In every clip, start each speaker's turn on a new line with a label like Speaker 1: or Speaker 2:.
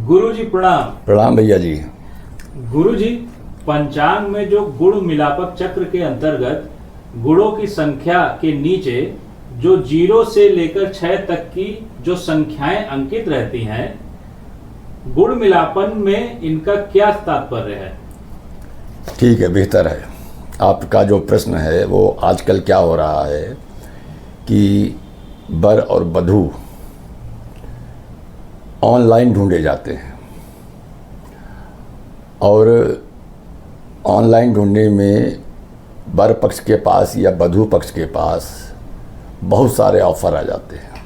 Speaker 1: गुरुजी प्रणाम।
Speaker 2: प्रणाम भैया जी।
Speaker 1: गुरुजी, पंचांग में जो गुण मिलापक चक्र के अंतर्गत गुणों की संख्या के नीचे जो 0 से लेकर 6 तक की जो संख्याएं अंकित रहती हैं, गुण मिलापन में इनका क्या तात्पर्य है?
Speaker 2: ठीक है, बेहतर है। आपका जो प्रश्न है वो आजकल क्या हो रहा है कि वर और वधू ऑनलाइन ढूंढे जाते हैं और ऑनलाइन ढूंढने में वर पक्ष के पास या वधू पक्ष के पास बहुत सारे ऑफर आ जाते हैं।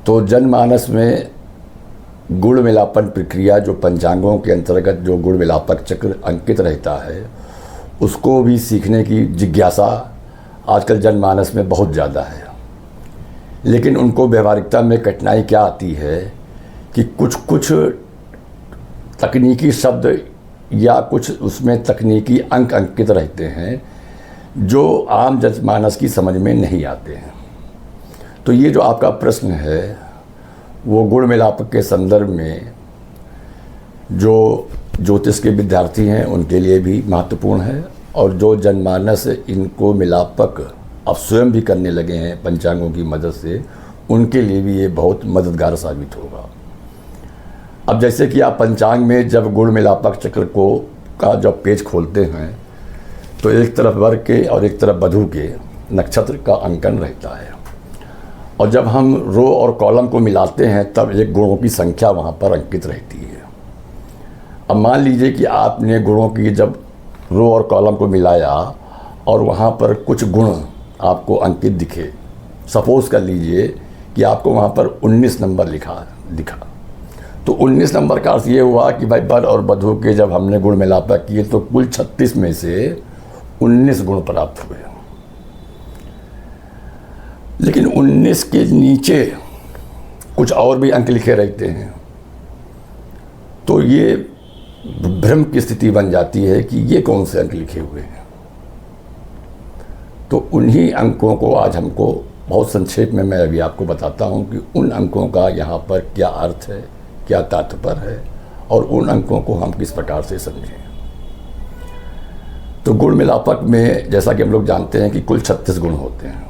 Speaker 2: तो जनमानस में गुण मिलापन प्रक्रिया जो पंचांगों के अंतर्गत जो गुण मिलापक चक्र अंकित रहता है, उसको भी सीखने की जिज्ञासा आजकल जनमानस में बहुत ज़्यादा है। लेकिन उनको व्यवहारिकता में कठिनाई क्या आती है कि कुछ तकनीकी शब्द या कुछ उसमें तकनीकी अंक अंकित रहते हैं जो आम जनमानस की समझ में नहीं आते हैं। तो ये जो आपका प्रश्न है वो गुण मिलापक के संदर्भ में जो ज्योतिष के विद्यार्थी हैं उनके लिए भी महत्वपूर्ण है, और जो जनमानस इनको मिलापक अब स्वयं भी करने लगे हैं पंचांगों की मदद से, उनके लिए भी ये बहुत मददगार साबित होगा। अब जैसे कि आप पंचांग में जब गुण मिलापक चक्र का जब पेज खोलते हैं तो एक तरफ वर के और एक तरफ वधू के नक्षत्र का अंकन रहता है, और जब हम रो और कॉलम को मिलाते हैं तब एक गुणों की संख्या वहाँ पर अंकित रहती है। अब मान लीजिए कि आपने गुणों की जब रो और कॉलम को मिलाया और वहाँ पर कुछ गुण आपको अंकित दिखे। सपोज कर लीजिए कि आपको वहाँ पर 19 नंबर दिखा, तो 19 नंबर का अर्थ ये हुआ कि भाई वर और वधू के जब हमने गुण मिलापक किए तो कुल 36 में से 19 गुण प्राप्त हुए। लेकिन 19 के नीचे कुछ और भी अंक लिखे रहते हैं, तो ये भ्रम की स्थिति बन जाती है कि ये कौन से अंक लिखे हुए हैं। तो उन्हीं अंकों को आज हमको बहुत संक्षेप में मैं अभी आपको बताता हूँ कि उन अंकों का यहाँ पर क्या अर्थ है, क्या तात्पर्य है, और उन अंकों को हम किस प्रकार से समझें। तो गुण मिलापक में जैसा कि हम लोग जानते हैं कि कुल 36 गुण होते हैं,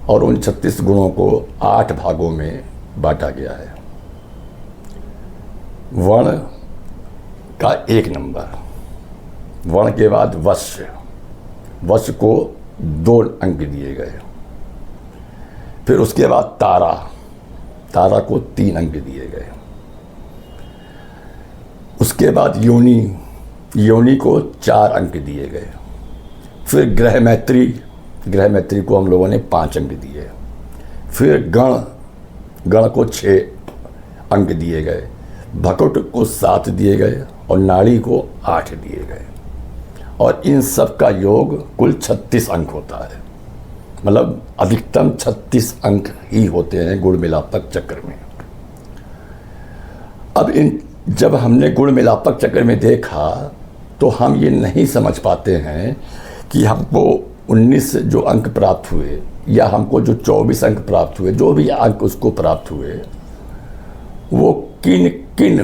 Speaker 2: और उन 36 गुणों को 8 भागों में बांटा गया है। वर्ण का 1 नंबर, वर्ण के बाद वश्य, वश्य को 2 अंक दिए गए। फिर उसके बाद तारा, तारा को 3 अंक दिए गए। उसके बाद योनि, योनि को 4 अंक दिए गए। फिर ग्रह मैत्री, ग्रह मैत्री को हम लोगों ने 5 अंक दिए। फिर गण, गण को 6 अंक दिए गए। भकुट को 7 दिए गए और नाड़ी को 8 दिए गए, और इन सब का योग कुल 36 अंक होता है। मतलब अधिकतम 36 अंक ही होते हैं गुण मिलापक चक्र में। अब इन जब हमने गुण मिलापक चक्र में देखा तो हम ये नहीं समझ पाते हैं कि हमको 19 जो अंक प्राप्त हुए या हमको जो 24 अंक प्राप्त हुए, जो भी अंक उसको प्राप्त हुए, वो किन किन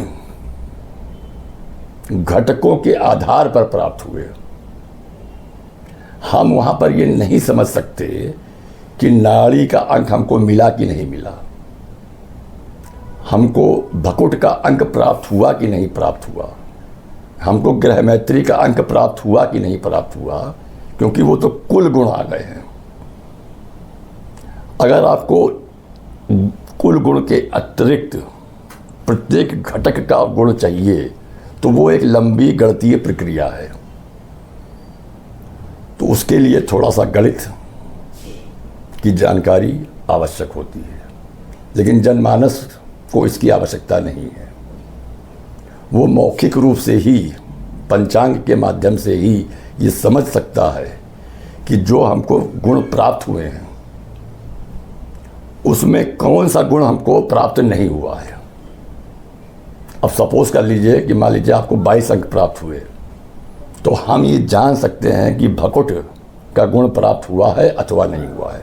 Speaker 2: घटकों के आधार पर प्राप्त हुए। हम वहाँ पर ये नहीं समझ सकते कि नाड़ी का अंक हमको मिला कि नहीं मिला, हमको भकुट का अंक प्राप्त हुआ कि नहीं प्राप्त हुआ, हमको ग्रह मैत्री का अंक प्राप्त हुआ कि नहीं प्राप्त हुआ, क्योंकि वो तो कुल गुण आ गए हैं। अगर आपको कुल गुण के अतिरिक्त प्रत्येक घटक का गुण चाहिए तो वो एक लंबी गणितीय प्रक्रिया है। तो उसके लिए थोड़ा सा गणित की जानकारी आवश्यक होती है, लेकिन जनमानस को इसकी आवश्यकता नहीं है। वो मौखिक रूप से ही, पंचांग के माध्यम से ही ये समझ सकता है कि जो हमको गुण प्राप्त हुए हैं उसमें कौन सा गुण हमको प्राप्त नहीं हुआ है। अब सपोज कर लीजिए कि मान लीजिए आपको 22 अंक प्राप्त हुए, तो हम ये जान सकते हैं कि भकुट का गुण प्राप्त हुआ है अथवा नहीं हुआ है।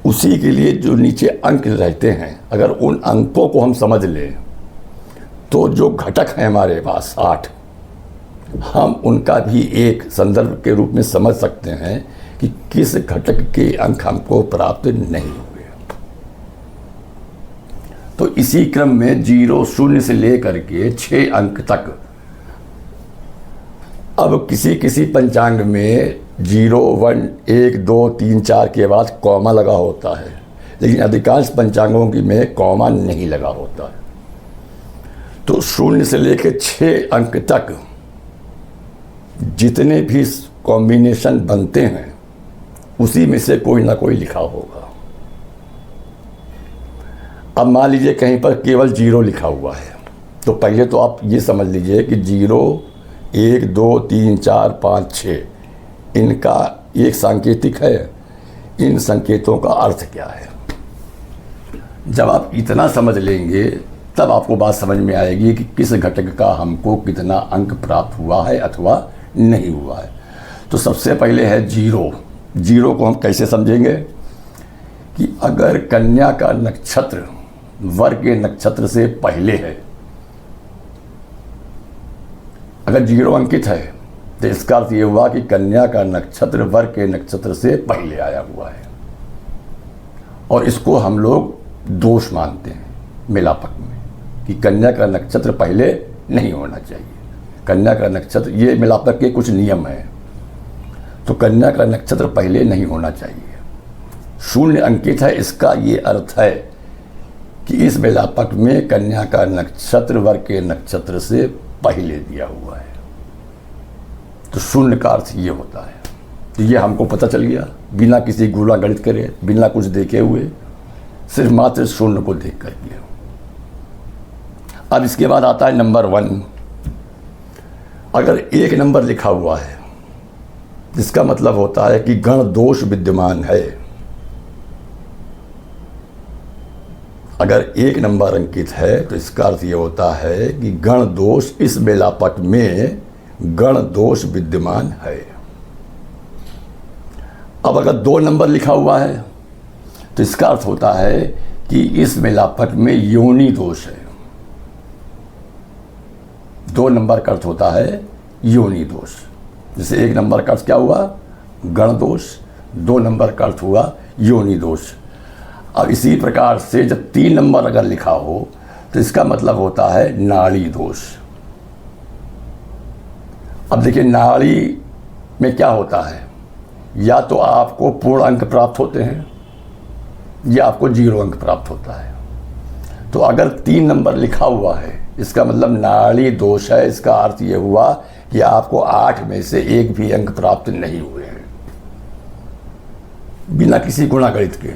Speaker 2: उसी के लिए जो नीचे अंक रहते हैं, अगर उन अंकों को हम समझ लें तो जो घटक हैं हमारे पास 8, हम उनका भी एक संदर्भ के रूप में समझ सकते हैं कि किस घटक के अंक हमको प्राप्त नहीं हुए। तो इसी क्रम में 0 0 से लेकर के 6 अंक तक, अब किसी किसी पंचांग में 0 1 1 2 3 4 के बाद कॉमा लगा होता है, लेकिन अधिकांश पंचांगों की में कॉमा नहीं लगा होता है। तो 0 से लेकर 6 अंक तक जितने भी कॉम्बिनेशन बनते हैं उसी में से कोई ना कोई लिखा होगा। अब मान लीजिए कहीं पर केवल 0 लिखा हुआ है, तो पहले तो आप ये समझ लीजिए कि 0 1 2 3 4 5 6 इनका एक सांकेतिक है, इन संकेतों का अर्थ क्या है। जब आप इतना समझ लेंगे तब आपको बात समझ में आएगी कि किस घटक का हमको कितना अंक प्राप्त हुआ है अथवा नहीं हुआ है। तो सबसे पहले है 0। 0 को हम कैसे समझेंगे कि अगर कन्या का नक्षत्र वर के नक्षत्र से पहले है, अगर 0 अंकित है तो इसका अर्थ ये हुआ कि कन्या का नक्षत्र वर के नक्षत्र से पहले आया हुआ है, और इसको हम लोग दोष मानते हैं मिलापक में कि कन्या का नक्षत्र पहले नहीं होना चाहिए। कन्या का नक्षत्र, ये मिलापक के कुछ नियम हैं, तो कन्या का नक्षत्र पहले नहीं होना चाहिए। 0 अंकित है, इसका ये अर्थ है कि इस मिलापक में कन्या का नक्षत्र वर के नक्षत्र से पहले दिया हुआ है। तो 0 का अर्थ ये होता है। तो ये हमको पता चल गया बिना किसी गुणा गणित करे, बिना कुछ देखे हुए, सिर्फ मात्र 0 को देख कर के। अब इसके बाद आता है नंबर 1। अगर 1 नंबर लिखा हुआ है जिसका मतलब होता है कि गण दोष विद्यमान है। अगर 1 नंबर अंकित है तो इसका अर्थ ये होता है कि गण दोष, इस मेलापक में गण दोष विद्यमान है। अब अगर 2 नंबर लिखा हुआ है तो इसका अर्थ होता है कि इस मेलापक में योनि दोष है। 2 नंबर का अर्थ होता है योनि दोष। जैसे 1 नंबर का अर्थ क्या हुआ, गण दोष, 2 नंबर का अर्थ हुआ योनि दोष। अब इसी प्रकार से जब 3 नंबर अगर लिखा हो तो इसका मतलब होता है नाड़ी दोष। अब देखिए नाड़ी में क्या होता है, या तो आपको पूर्ण अंक प्राप्त होते हैं या आपको 0 अंक प्राप्त होता है। तो अगर 3 नंबर लिखा हुआ है इसका मतलब नाड़ी दोष है। इसका अर्थ ये हुआ कि आपको 8 में से 1 भी अंक प्राप्त नहीं हुए हैं, बिना किसी गुणागणित के,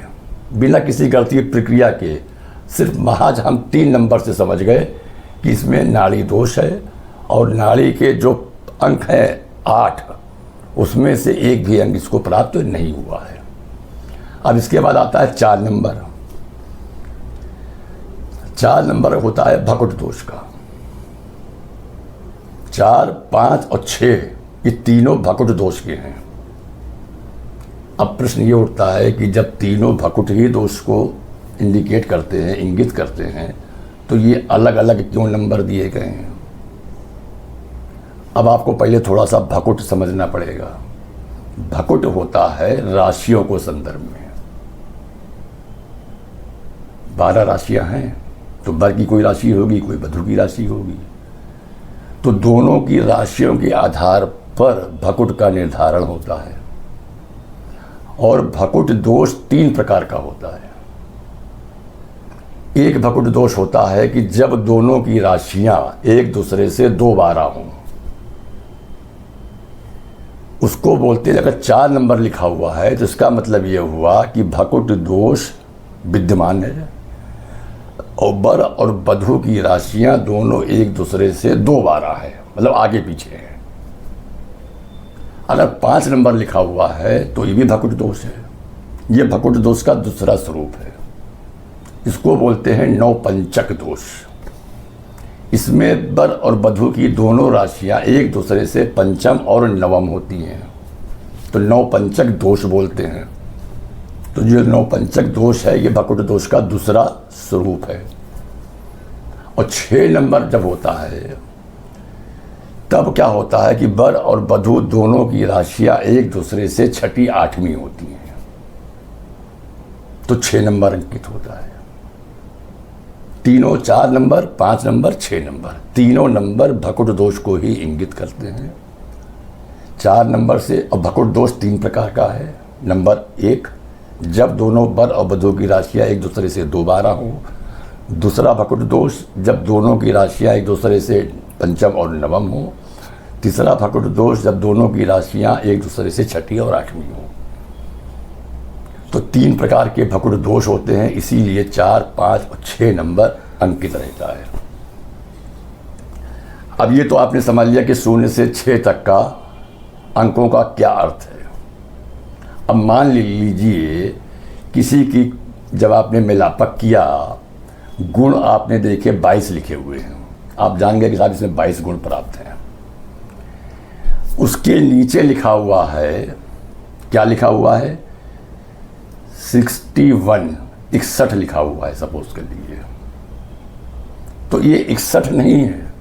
Speaker 2: बिना किसी गणितीय प्रक्रिया के। सिर्फ महज हम 3 नंबर से समझ गए कि इसमें नाड़ी दोष है, और नाड़ी के जो अंक है 8, उसमें से 1 भी अंक इसको प्राप्त नहीं हुआ है। अब इसके बाद आता है 4 नंबर। 4 नंबर होता है भकुट दोष का। 4, 5 और 6 ये तीनों भकुट दोष के हैं। अब प्रश्न ये उठता है कि जब तीनों भकुट ही दोष को इंडिकेट करते हैं, इंगित करते हैं, तो ये अलग अलग क्यों नंबर दिए गए हैं। अब आपको पहले थोड़ा सा भकुट समझना पड़ेगा। भकुट होता है राशियों को संदर्भ में। 12 राशियां हैं, तो वर की कोई राशि होगी, कोई बधु की राशि होगी। तो दोनों की राशियों के आधार पर भकुट का निर्धारण होता है। और भकुट दोष 3 प्रकार का होता है। एक भकुट दोष होता है कि जब दोनों की राशियां एक दूसरे से 2 बार हों, उसको बोलते हैं। अगर 4 नंबर लिखा हुआ है तो इसका मतलब ये हुआ कि भकुट दोष विद्यमान है, और वर और बधु की राशियां दोनों एक दूसरे से 2 बार है, मतलब आगे पीछे है। अगर 5 नंबर लिखा हुआ है तो ये भी भकुट दोष है। ये भकुट दोष का दूसरा स्वरूप है। इसको बोलते हैं नवपंचक दोष। इसमें वर और बधु की दोनों राशियां एक दूसरे से पंचम और नवम होती हैं, तो नवपंचक दोष बोलते हैं। तो जो नौपंचक दोष है ये भकुट दोष का दूसरा स्वरूप है। और 6 नंबर जब होता है तब क्या होता है कि वर और वधू दोनों की राशियां एक दूसरे से छठी आठवीं होती हैं, तो 6 नंबर अंकित होता है। तीनों 4 नंबर, 5 नंबर, 6 नंबर, तीनों नंबर भकुट दोष को ही इंगित करते हैं। 4 नंबर से, और भकुट दोष 3 प्रकार का है। नंबर 1, जब दोनों वर और वधू की राशियां एक दूसरे से दोबारा हो। दूसरा भकुट दोष, जब दोनों की राशियां एक दूसरे से पंचम और नवम हो। तीसरा भकुट दोष, जब दोनों की राशियां एक दूसरे से छठी और आठवीं हो। तो 3 प्रकार के भकुट दोष होते हैं, इसीलिए 4, 5 और 6 नंबर अंकित रहता है। अब ये तो आपने समझ लिया कि 0 से 6 तक का अंकों का क्या अर्थ है। अब मान लीजिए किसी की, जब आपने मिलापक किया, गुण आपने देखे 22 लिखे हुए हैं, आप जान गए कि साहब इसमें 22 गुण प्राप्त हैं। उसके नीचे लिखा हुआ है, क्या लिखा हुआ है? 61 लिखा हुआ है सपोज कर लीजिए, तो ये 61 नहीं है,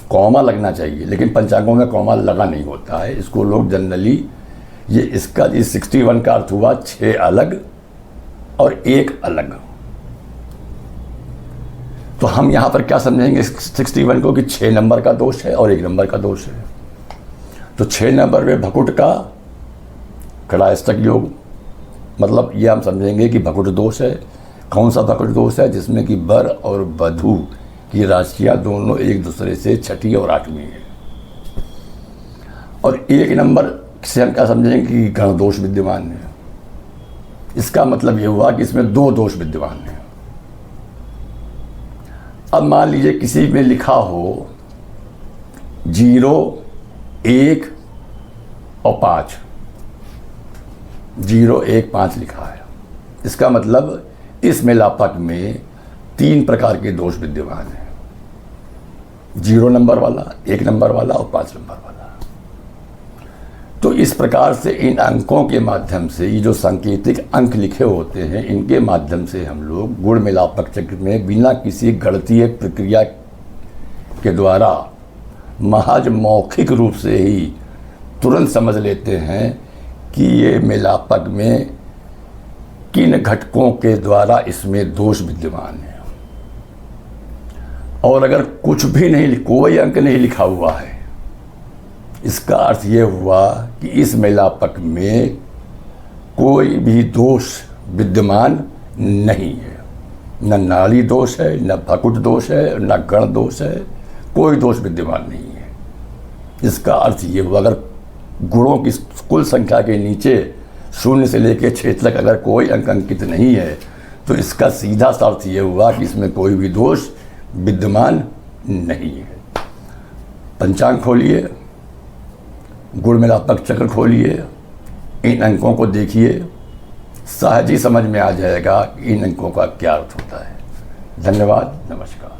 Speaker 2: कॉमा लगना चाहिए, लेकिन पंचांगों में कॉमा लगा नहीं होता है। इसको लोग जनरली ये 61 का अर्थ हुआ 6 अलग और 1 अलग। तो हम यहां पर क्या समझेंगे 61 को कि 6 नंबर का दोष है और 1 नंबर का दोष है। तो 6 नंबर में भकुट का कड़ाष्टक योग, मतलब ये हम समझेंगे कि भकुट दोष है। कौन सा भकुट दोष है? जिसमें कि वर और वधू की राशियां दोनों एक दूसरे से छठी और आठवीं है। और 1 नंबर से हम क्या समझेंगे कि गण दोष विद्यमान है। इसका मतलब यह हुआ कि इसमें 2 दोष विद्यमान है। अब मान लीजिए किसी में लिखा हो 0, 1 और 5, 0, 1, 5 लिखा है। इसका मतलब इस मिलापक में 3 प्रकार के दोष विद्यमान हैं, 0 नंबर वाला, 1 नंबर वाला और 5 नंबर वाला। तो इस प्रकार से इन अंकों के माध्यम से, ये जो सांकेतिक अंक लिखे होते हैं, इनके माध्यम से हम लोग गुण मिलापक चक्र में बिना किसी गणितीय प्रक्रिया के द्वारा महज मौखिक रूप से ही तुरंत समझ लेते हैं कि ये मिलापक में किन घटकों के द्वारा इसमें दोष विद्यमान है। और अगर कुछ भी नहीं, कोई अंक नहीं लिखा हुआ है, इसका अर्थ ये हुआ कि इस मिलापक में कोई भी दोष विद्यमान नहीं है। न नाड़ी दोष है, न भकुट दोष है, न गण दोष है, कोई दोष विद्यमान नहीं है। इसका अर्थ ये हुआ, अगर गुणों की कुल संख्या के नीचे 0 से लेकर 6 तक अगर कोई अंक अंकित नहीं है, तो इसका सीधा सा अर्थ ये हुआ कि इसमें कोई भी दोष विद्यमान नहीं है। पंचांग खोलिए, गुण मिलापक चक्र खोलिए, इन अंकों को देखिए, सहज ही समझ में आ जाएगा कि इन अंकों का क्या अर्थ होता है। धन्यवाद, नमस्कार।